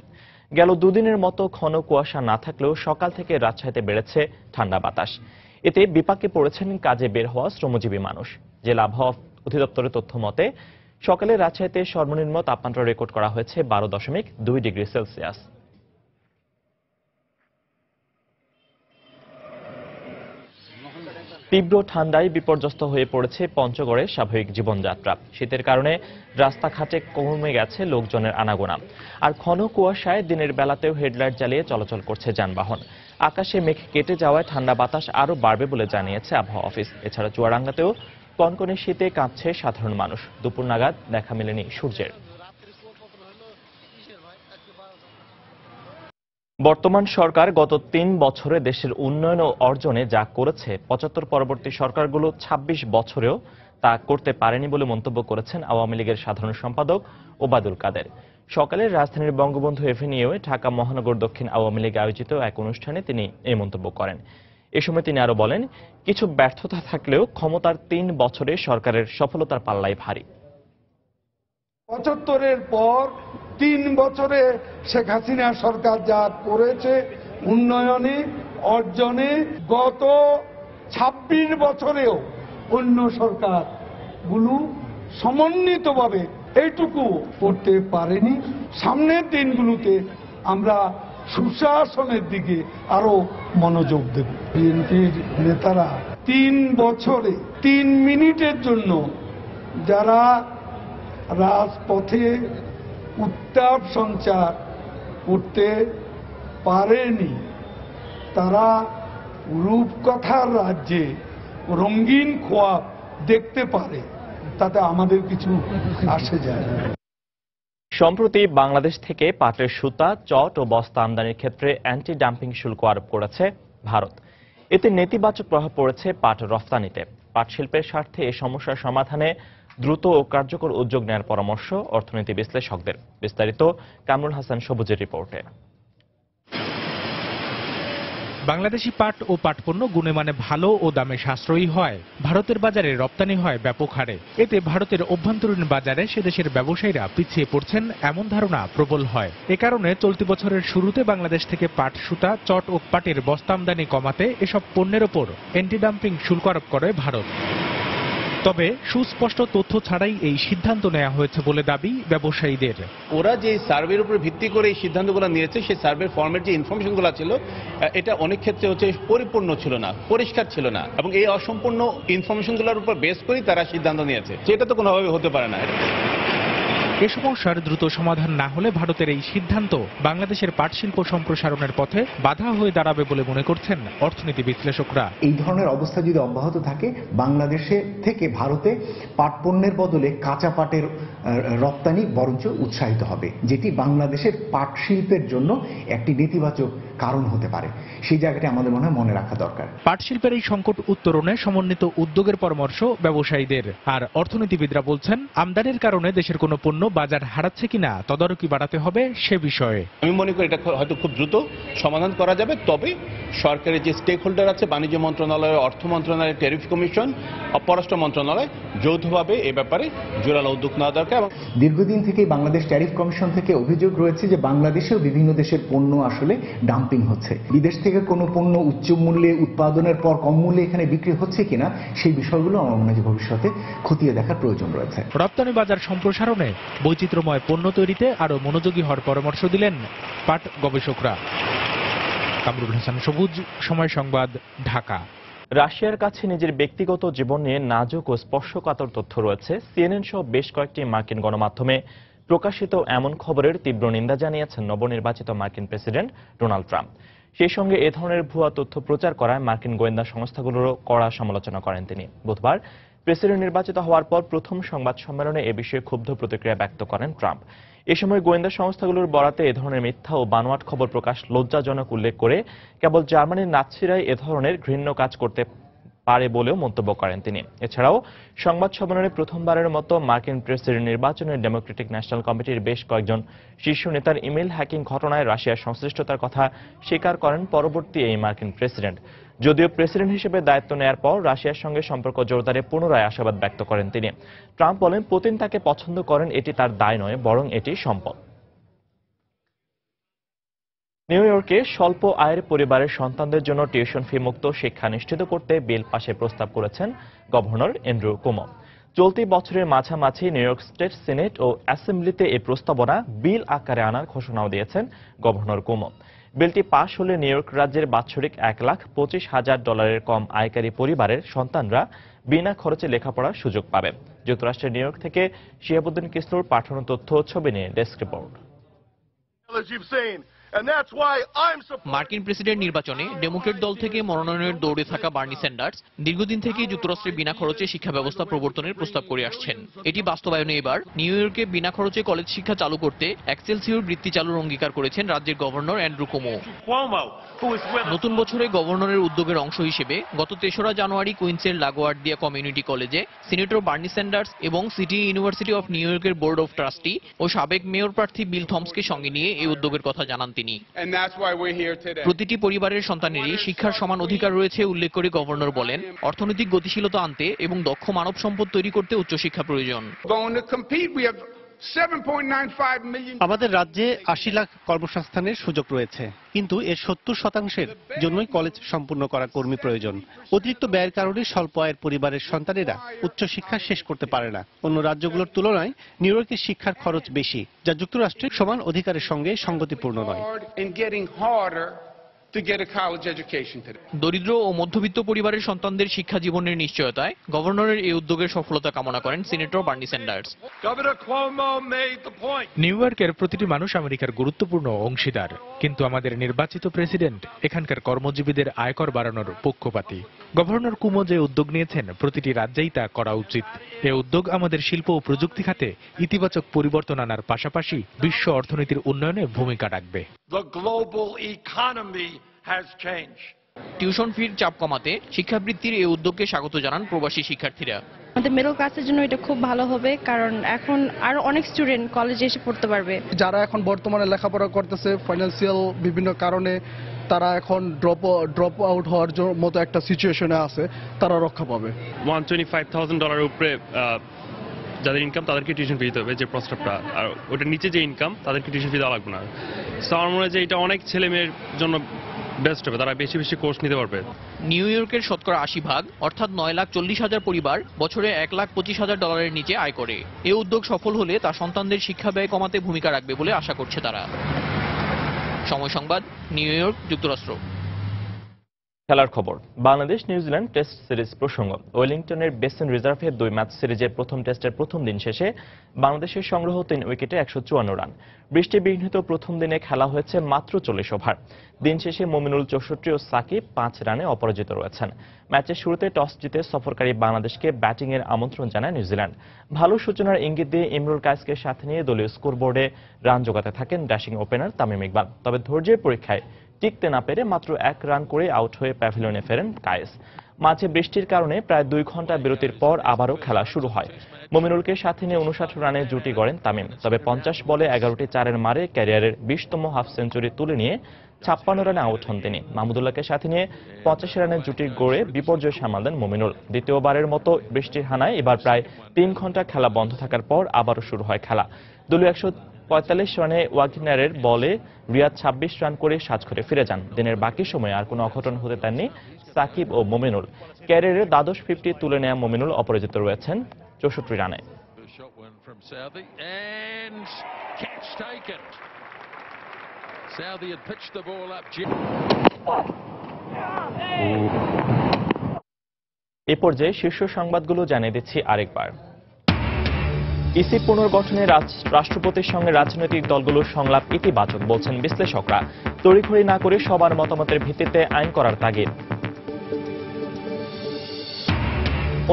গেল দুদিনের মতো ঘন কুয়াশা না থাকলেও সকাল থেকে রাজশাহীতে বেড়েছে ঠান্ডা বাতাস। এতে বিপাকে পড়েছেন কাজে বের হওয়া শ্রমজীবী মানুষ। জেলা আবহাওয়া অধিদপ্তরের তথ্য মতে সকালে রাজশাহীতে সর্বনিম্ন তাপমাত্রা রেকর্ড করা হয়েছে 12.2 ডিগ্রি সেলসিয়াস। তীব্র ঠান্ডায় বিপর্যস্ত হয়ে পড়েছে পঞ্চগড়ের স্বাভাবিক জীবনযাত্রা। শীতের কারণে রাস্তাঘাটে কমে গেছে লোকজনের আনাগোনা। আর ঘন কুয়াশায় দিনের বেলাতেও হেডলাইট জ্বালিয়ে চলাচল করছে যানবাহন। আকাশে মেঘ কেটে যাওয়ায় ঠান্ডা বাতাস আরও বাড়বে বলে জানিয়েছে আবহাওয়া অফিস। এছাড়া চুয়াডাঙ্গাতেও কনকনে শীতে কাঁপছে সাধারণ মানুষ। দুপুর নাগাদ দেখা মেলেনি সূর্যের। বর্তমান সরকার গত 3 বছরে দেশের উন্নয়ন ও অর্জনে যা করেছে 75 পরবর্তী সরকারগুলো 26 বছরেও তা করতে পারেনি বলে মন্তব্য করেছেন আওয়ামী লীগের সাধারণ সম্পাদক ওবায়দুল কাদের। সকালে রাজধানীর বঙ্গবন্ধু এভিনিউয়ে ঢাকা মহানগর দক্ষিণ আওয়ামী লীগ আয়োজিত এক অনুষ্ঠানে তিনি এই মন্তব্য করেন। এ সময় তিনি আরো বলেন, কিছু ব্যর্থতা থাকলেও ক্ষমতার 3 বছরে সরকারের সফলতার পাল্লাই ভারী। 75-এর পর 3 বছরে শেখ হাসিনা সরকার যা করেছে উন্নয়নে অর্জনে, গত 26 বছরেও অন্য সরকারগুলো সমন্বিতভাবে এইটুকু করতে পারেনি। সামনের দিনগুলোতে আমরা সুশাসনের দিকে আরো মনোযোগ দেব। বিএনপির নেতারা 3 বছরে 3 মিনিটের জন্য যারা রাজপথে উত্তাপ সঞ্চার করতে পারেনি, তারা রূপকথার রাজ্যে রঙিন খোয়াব দেখতে পারে, তাতে আমাদের কিছু আসে যায় না। সম্প্রতি বাংলাদেশ থেকে পাটের সুতা, চট ও বস্তা আমদানির ক্ষেত্রে অ্যান্টি ডাম্পিং শুল্ক আরোপ করেছে ভারত। এতে নেতিবাচক প্রভাব পড়েছে পাট রফতানিতে। পাট শিল্পের স্বার্থে এই সমস্যার সমাধানে দ্রুত ও কার্যকর উদ্যোগ নেওয়ার পরামর্শ অর্থনীতি বিশ্লেষকদের। বিস্তারিত কামরুল হাসান সবুজের রিপোর্টে। বাংলাদেশি পাট ও পাটপণ্য গুণমানে ভালো ও দামে সাশ্রয়ী হয় ভারতের বাজারে রপ্তানি হয় ব্যাপক হারে। এতে ভারতের অভ্যন্তরীণ বাজারে সে দেশের ব্যবসায়ীরা পিছিয়ে পড়ছেন এমন ধারণা প্রবল হয়। এ কারণে চলতি বছরের শুরুতে বাংলাদেশ থেকে পাট সুতা, চট ও পাটের বস্তা আমদানি কমাতে এসব পণ্যের ওপর অ্যান্টি ডাম্পিং শুল্ক আরোপ করে ভারত। তবে সুস্পষ্ট তথ্য ছাড়াই এই সিদ্ধান্ত নেওয়া হয়েছে বলে দাবি ব্যবসায়ীদের। ওরা যে সার্ভের উপর ভিত্তি করে এই সিদ্ধান্তগুলো নিয়েছে, সেই সার্ভের ফর্মের যে ইনফরমেশনগুলো ছিল, এটা অনেক ক্ষেত্রে হচ্ছে পরিপূর্ণ ছিল না, পরিষ্কার ছিল না, এবং এই অসম্পূর্ণ ইনফরমেশনগুলোর উপর বেস করেই তারা সিদ্ধান্ত নিয়েছে। সেটা তো কোনোভাবে হতে পারে না। এ সমস্যার দ্রুত সমাধান না হলে ভারতের এই সিদ্ধান্ত বাংলাদেশের পাট শিল্প সম্প্রসারণের পথে বাধা হয়ে দাঁড়াবে বলে মনে করছেন অর্থনীতি বিশ্লেষকরা। এই ধরনের অবস্থা যদি অব্যাহত থাকে, বাংলাদেশে থেকে ভারতে পাট পণ্যের বদলে কাঁচা পাটের রপ্তানি বরঞ্চ উৎসাহিত হবে, যেটি বাংলাদেশের পাট শিল্পের জন্য একটি নেতিবাচক কারণ হতে পারে। সেই জায়গাটি আমাদের মনে রাখা দরকার। পাট শিল্পের এই সংকট উত্তরণে সমন্বিত উদ্যোগের পরামর্শ ব্যবসায়ীদের। আর অর্থনীতিবিদরা বলছেন, আমদানির কারণে দেশের কোনো পণ্য বাজার হারাচ্ছে কিনা তদারকি বাড়াতে হবে সে বিষয়ে। আমি মনে করি এটা হয়তো খুব দ্রুত সমাধান করা যাবে। তবে সরকারের যে স্টেক হোল্ডার আছে, বাণিজ্য মন্ত্রণালয়, অর্থ মন্ত্রণালয়, ট্যারিফ কমিশন, পররাষ্ট্র মন্ত্রণালয়, যৌথভাবে এ ব্যাপারে জোরালো উদ্যোগ নেওয়া দরকার। দীর্ঘদিন থেকেই বাংলাদেশ ট্যারিফ কমিশন থেকে অভিযোগ রয়েছে যে বাংলাদেশেও বিভিন্ন দেশের পণ্য আসলে ডাম্পিং হচ্ছে। বিদেশ থেকে কোনো পণ্য উচ্চ মূল্যে উৎপাদনের পর কম মূল্যে এখানে বিক্রি হচ্ছে কিনা, সেই বিষয়গুলো আমার মনে হয় ভবিষ্যতে খতিয়ে দেখার প্রয়োজন রয়েছে। রপ্তানি বাজার সম্প্রসারণে বৈচিত্র্যময় পণ্য তৈরিতে আরো মনোযোগী হওয়ার পরামর্শ দিলেন পাট গবেষকরা। কামরুল হাসান সবুজ, সময় সংবাদ, ঢাকা। রাশিয়ার কাছে নিজের ব্যক্তিগত জীবন নিয়ে নাজুক ও স্পর্শকাতর তথ্য রয়েছে। সিএনএন সহ বেশ কয়েকটি মার্কিন গণমাধ্যমে প্রকাশিত এমন খবরের তীব্র নিন্দা জানিয়েছেন নবনির্বাচিত মার্কিন প্রেসিডেন্ট ডোনাল্ড ট্রাম্প। সেই সঙ্গে এ ধরনের ভুয়া তথ্য প্রচার করায় মার্কিন গোয়েন্দা সংস্থাগুলোরও কড়া সমালোচনা করেন তিনি। বুধবার প্রেসিডেন্ট নির্বাচিত হওয়ার পর প্রথম সংবাদ সম্মেলনে এ বিষয়ে ক্ষুব্ধ প্রতিক্রিয়া ব্যক্ত করেন ট্রাম্প। এ সময় গোয়েন্দা সংস্থাগুলোর বরাতে এ ধরনের মিথ্যা ও বানোয়াট খবর প্রকাশ লজ্জাজনক উল্লেখ করে কেবল জার্মানির নাৎসিরাই এ ধরনের ঘৃণ্য কাজ করতে পারে বলেও মন্তব্য করেন তিনি। এছাড়াও সংবাদ সম্মেলনে প্রথমবারের মতো মার্কিন প্রেসিডেন্ট নির্বাচনের ডেমোক্রেটিক ন্যাশনাল কমিটির বেশ কয়েকজন শীর্ষ নেতার ইমেল হ্যাকিং ঘটনায় রাশিয়ার সংশ্লিষ্টতার কথা স্বীকার করেন পরবর্তী এই মার্কিন প্রেসিডেন্ট। যদিও প্রেসিডেন্ট হিসেবে দায়িত্ব নেয়ার পর রাশিয়ার সঙ্গে সম্পর্ক জোরদারে পুনরায় আশাবাদ ব্যক্ত করেন তিনি। ট্রাম্প বলেন, পুতিন তাকে পছন্দ করেন, এটি তার দায় নয়, বরং এটি সম্পদ। নিউ ইয়র্কে স্বল্প আয়ের পরিবারের সন্তানদের জন্য টিউশন ফি মুক্ত শিক্ষা নিশ্চিত করতে বিল পাশের প্রস্তাব করেছেন গভর্নর অ্যান্ড্রু কুমো। চলতি বছরের মাঝামাঝি নিউ ইয়র্ক স্টেট সিনেট ও অ্যাসেম্বলিতে এই প্রস্তাবনা বিল আকারে আনার ঘোষণাও দিয়েছেন গভর্নর কুমো। বিলটি পাশ হলে নিউ ইয়র্ক রাজ্যের বাৎসরিক $1,25,000 কম আয়কারী পরিবারের সন্তানরা বিনা খরচে লেখাপড়ার সুযোগ পাবে। যুক্তরাষ্ট্রের নিউ ইয়র্ক থেকে শিহাবুদ্দিন কিসলুর পাঠানো তথ্য ছবি নিয়ে ডেস্ক রিপোর্ট। মার্কিন প্রেসিডেন্ট নির্বাচনে ডেমোক্রেট দল থেকে মনোনয়নের দৌড়ে থাকা বার্নি স্যান্ডার্স দীর্ঘদিন থেকে যুক্তরাষ্ট্রে বিনা খরচে শিক্ষা ব্যবস্থা প্রবর্তনের প্রস্তাব করে আসছেন। এটি বাস্তবায়নে এবার নিউ ইয়র্কে বিনা খরচে কলেজ শিক্ষা চালু করতে এক্সেলসিওর বৃত্তি চালুর অঙ্গীকার করেছেন রাজ্যের গভর্নর অ্যান্ড্রু কুমো। নতুন বছরে গভর্নরের উদ্যোগের অংশ হিসেবে গত 3রা জানুয়ারি কুইন্সের লাগোয়ার্ডিয়া কমিউনিটি কলেজে সিনেটর বার্নি স্যান্ডার্স এবং সিটি ইউনিভার্সিটি অফ নিউ ইয়র্কের বোর্ড অফ ট্রাস্টি ও সাবেক মেয়র প্রার্থী বিল থমসকে সঙ্গে নিয়ে এই উদ্যোগের কথা জানান তিনি। প্রতিটি পরিবারের সন্তানেরই শিক্ষার সমান অধিকার রয়েছে উল্লেখ করে গভর্নর বলেন, অর্থনৈতিক গতিশীলতা আনতে এবং দক্ষ মানব সম্পদ তৈরি করতে উচ্চশিক্ষা প্রয়োজন। আমাদের রাজ্যে 80 লাখ কর্মসংস্থানের সুযোগ রয়েছে, কিন্তু এর 70% জন্যই কলেজ সম্পূর্ণ করা কর্মী প্রয়োজন। অতিরিক্ত ব্যয়ের কারণে স্বল্প আয়ের পরিবারের সন্তানেরা উচ্চশিক্ষা শেষ করতে পারে না। অন্য রাজ্যগুলোর তুলনায় নিউ ইয়র্কের শিক্ষার খরচ বেশি, যা যুক্তরাষ্ট্রের সমান অধিকারের সঙ্গে সঙ্গতিপূর্ণ নয়। দরিদ্র ও মধ্যবিত্ত পরিবারের সন্তানদের শিক্ষা জীবনের নিশ্চয়তায় গভর্নরের এই উদ্যোগের সফলতা কামনা করেন সিনেটর বার্নি স্যান্ডার্স। নিউ ইয়র্কের প্রতিটি মানুষ আমেরিকার গুরুত্বপূর্ণ অংশীদার, কিন্তু আমাদের নির্বাচিত প্রেসিডেন্ট এখানকার কর্মজীবীদের আয়কর বাড়ানোর পক্ষপাতী। গভর্নর কুমো যে উদ্যোগ নিয়েছেন প্রতিটি রাজ্যেই তা করা উচিত। এই উদ্যোগ আমাদের শিল্প ও প্রযুক্তি খাতে ইতিবাচক পরিবর্তন আনার পাশাপাশি বিশ্ব অর্থনীতির উন্নয়নে ভূমিকা রাখবে। টিউশন ফির চাপ কমাতে শিক্ষাবৃত্তির এই উদ্যোগকে স্বাগত জানান প্রবাসী শিক্ষার্থীরা। আমাদের মিডল ক্লাসের জন্য এটা খুব ভালো হবে, কারণ এখন আরো অনেক স্টুডেন্ট কলেজে এসে পড়তে পারবে। যারা এখন বর্তমানে লেখাপড়া করতেছে ফাইন্যান্সিয়াল বিভিন্ন কারণে তারা এখন ড্রপ আউট হওয়ার মতো একটা সিচুয়েশনে আছে, তারা রক্ষা পাবে। $125,000 উপরে যাদের ইনকাম তাদেরকে টিউশন ফি দিতে হবে, যে প্রস্তাবটা, আর ওটার নিচে যে ইনকাম তাদেরকে টিউশন ফি দেওয়া লাগবে না। সো আমার মনে হয় যে এটা অনেক ছেলে মেয়ের জন্য বেস্ট হবে, তারা বেশি বেশি কোর্স নিতে পারবে। নিউ ইয়র্কের শতকরা 80% অর্থাৎ 9,40,000 পরিবার বছরে $1,25,000 নিচে আয় করে। এই উদ্যোগ সফল হলে তা সন্তানদের শিক্ষা ব্যয় কমাতে ভূমিকা রাখবে বলে আশা করছে তারা। সময় সংবাদ, নিউ ইয়র্ক, যুক্তরাষ্ট্র। খেলার খবর। বাংলাদেশ নিউজিল্যান্ড টেস্ট সিরিজ প্রসঙ্গ। ওয়েলিংটনের বেসন রিজার্ভে 2 ম্যাচ সিরিজের প্রথম টেস্টের প্রথম দিন শেষে বাংলাদেশের সংগ্রহ 3 উইকেটে 154 রান। বৃষ্টিবিঘ্নিত প্রথম দিনে খেলা হয়েছে মাত্র 40 ওভার। দিন শেষে মুমিনুল 64 ও সাকিব 5 রানে অপরাজিত রয়েছেন। ম্যাচের শুরুতে টস জিতে সফরকারী বাংলাদেশকে ব্যাটিংয়ের আমন্ত্রণ জানায় নিউজিল্যান্ড। ভালো সূচনার ইঙ্গিত দিয়ে ইমরুল কায়েসকে সাথে নিয়ে দলীয় স্কোরবোর্ডে রান জোগাতে থাকেন ড্যাশিং ওপেনার তামিম ইকবাল। তবে ধৈর্যের পরীক্ষায় টিকতে না পেরে মাত্র 1 রান করে আউট হয়ে প্যাভিলিয়নে ফেরেন কায়েস। মাঝে বৃষ্টির কারণে প্রায় 2 ঘন্টা বিরতির পর আবারও খেলা শুরু হয়। মুমিনুলকে সাথে নিয়ে 59 রানে জুটি গড়েন তামিম। তবে 50 বলে 11টি চারের মারে ক্যারিয়ারের 20তম হাফ সেঞ্চুরি তুলে নিয়ে 56 রানে আউট হন তিনি। মাহমুদুল্লাহকে সাথে নিয়ে 85 রানের জুটি গড়ে বিপর্যয় সামাল দেন মুমিনুল। দ্বিতীয়বারের মতো বৃষ্টির হানায় এবার প্রায় 3 ঘন্টা খেলা বন্ধ থাকার পর আবারও শুরু হয় খেলা। দলীয় 145 রানে ওয়াগনারের বলে রিয়াদ 26 রান করে সাজঘরে ফিরে যান। দিনের বাকি সময়ে আর কোনো অঘটন হতে দেননি সাকিব ও মুমিনুল। ক্যারিয়ারের দ্বাদশ 50 তুলে নেওয়া মুমিনুল অপরাজিত রয়েছেন 64 রানে। এ পর্যায়ে শীর্ষ সংবাদগুলো জানিয়ে দিচ্ছি আরেকবার। ইসি পুনর্গঠনে রাষ্ট্রপতির সঙ্গে রাজনৈতিক দলগুলোর সংলাপ ইতিবাচক বলছেন বিশ্লেষকরা। তড়িঘড়ি না করে সবার মতামতের ভিত্তিতে আইন করার তাগিদ।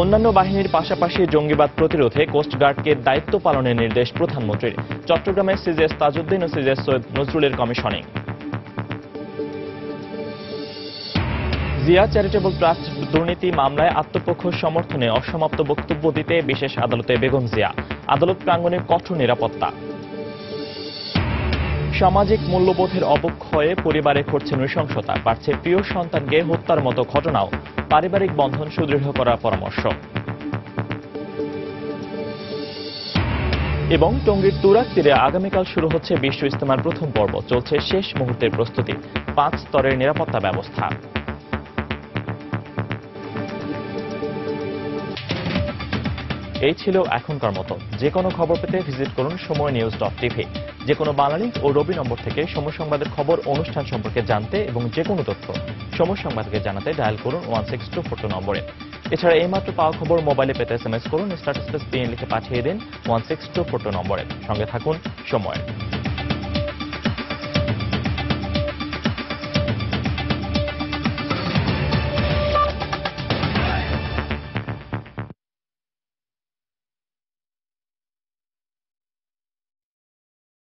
অন্যান্য বাহিনীর পাশাপাশি জঙ্গিবাদ প্রতিরোধে কোস্টগার্ডকে দায়িত্ব পালনের নির্দেশ প্রধানমন্ত্রীর। চট্টগ্রামের সিজেএস তাজউদ্দিন ও সিজেএস সৈয়দ নজরুলের কমিশনিং। জিয়া চ্যারিটেবল ট্রাস্ট দুর্নীতি মামলায় আত্মপক্ষ সমর্থনে অসমাপ্ত বক্তব্য দিতে বিশেষ আদালতে বেগম জিয়া। আদালত প্রাঙ্গণে কঠোর নিরাপত্তা। সামাজিক মূল্যবোধের অবক্ষয়ে পরিবারে ঘটছে নৃশংসতা। বাড়ছে প্রিয় সন্তানকে হত্যার মতো ঘটনাও। পারিবারিক বন্ধন সুদৃঢ় করার পরামর্শ। এবং টঙ্গীর তুরাগ তীরে আগামীকাল শুরু হচ্ছে বিশ্ব ইজতেমার প্রথম পর্ব। চলছে শেষ মুহূর্তের প্রস্তুতি, 5 স্তরের নিরাপত্তা ব্যবস্থা। এই ছিল এখনকার মতো। যে কোনো খবর পেতে ভিজিট করুন সময়নিউজ.tv। যে কোনো বাংলালিংক ও রবি নম্বর থেকে সময় সংবাদের খবর, অনুষ্ঠান সম্পর্কে জানতে এবং যে কোনো তথ্য সময় সংবাদকে জানাতে ডায়াল করুন 16242 নম্বরে। এছাড়া এইমাত্র পাওয়া খবর মোবাইলে পেতে SMS করুন *PN লিখে পাঠিয়ে দিন 16242 নম্বরে। সঙ্গে থাকুন সময়।